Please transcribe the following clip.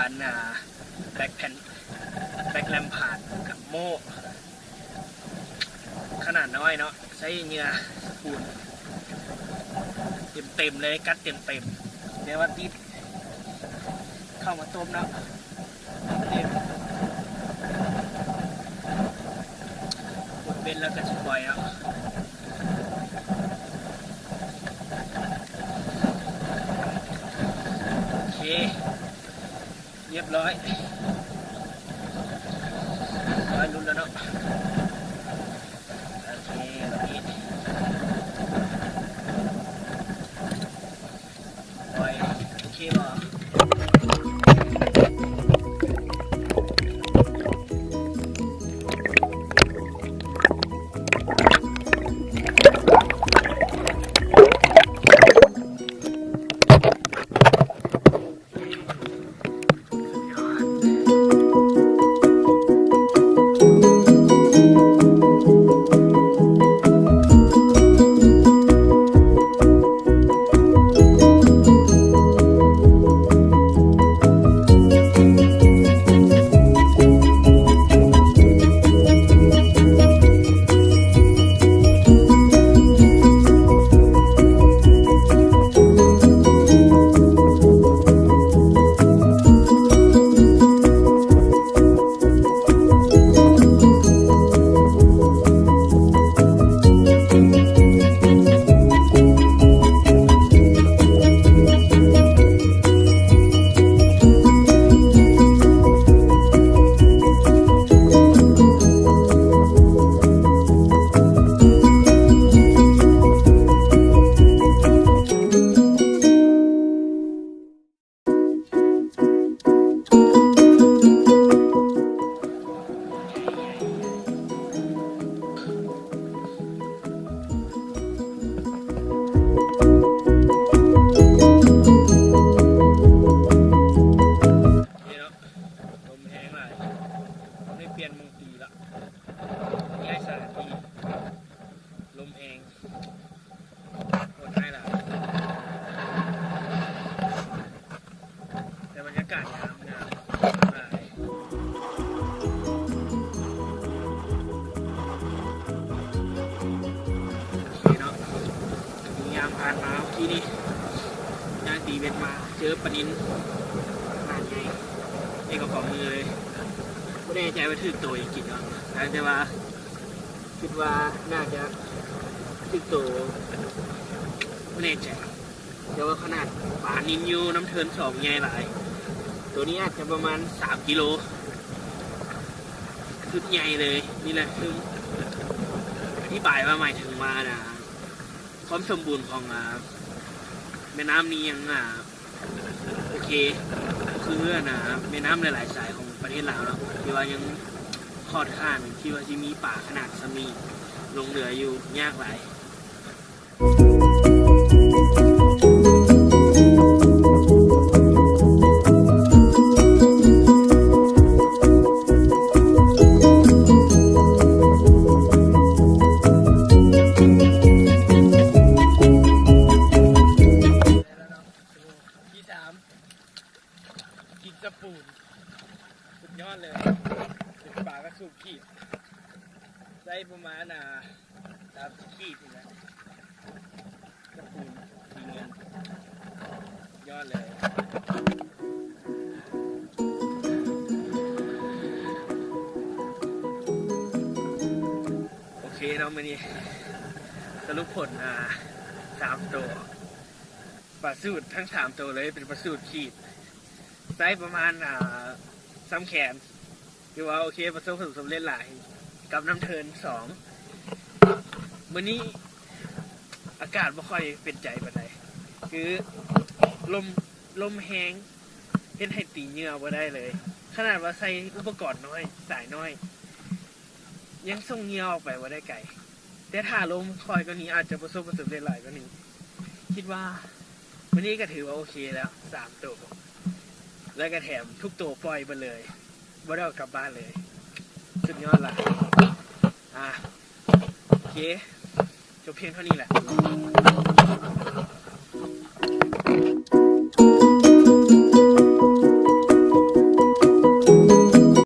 พันแบ็คแลมพาร์ดกับโม่ขนาดน้อยเนาะใช้เนื้อสปูนเต็มเลยกัดเต็มเดี๋ยวว่าติดเข้ามาต้มเนาะเต็มหมดเป็นแล้วก็ชิบไว้แล้วโอเคเรียบร้อยลุ้นแล้วเนาะโอเคแบบนี้โอเคบ่เปลี่ยนมุงตีละย้ายสถานที่ลมเองโคตรง่ายละแต่บรรยากาศงามมากโอเคเนาะมียามผ่านมาที่นี่ย่างตีเบ็ดมาเจอปลานิลขนาดใหญ่เอกของมือเลยไม่แน่ใจว่าถือตัวอีกกี่เนาะแต่ว่าคิดว่าน่าจะถือตัวไม่แน่ใจแต่ว่าขนาดปลานิลยูน้ำเทิน2ใหญ่หลายตัวนี้อาจจะประมาณ3 กิโลชุดใหญ่เลยนี่แหละคืออธิบายว่าหมายถึงว่านะความสมบูรณ์ของแม่น้ำนี้ยังโอเคคือนะแม่น้ำหลายๆสายของประเทศลาวเนาะที่ว่ายังคอดข้านที่ว่าจะมีป่าขนาดสมีลงเหลืออยู่ยากหลายกินสปูนสุดยอดเลยติดปลาก็สูบขีดได้ประมาณ30 ขีดนี่แหละสปูนสีเงินยอดเลยโอเคเรามานี่สรุปผล3 ตัวปลาสูตรทั้ง3 ตัวเลยเป็นปลาสูตรขีดไซส์ประมาณซ้ำแขนคือว่าโอเคประสบผลสำเร็จหลายกับน้ำเทิน2มื้อนี้อากาศไม่ค่อยเป็นใจปานใดคือลมแห้งเฮ็ดให้ตีเหงื่อบ่ได้เลยขนาดว่าใส่อุปกรณ์น้อยสายน้อยยังส่งเหงื่อออกไปบ่ได้ไกลแต่ถ้าลมคอยกว่านี้อาจจะประสบผลสำเร็จหลายกว่านี้คิดว่าวันนี้ก็ถือว่าโอเคแล้ว3 ตัวแล้วก็แถมทุกตัวปล่อยไปเลยไม่ได้เอากลับบ้านเลยสุดยอดละโอเคจบเพียงเท่านี้แหละ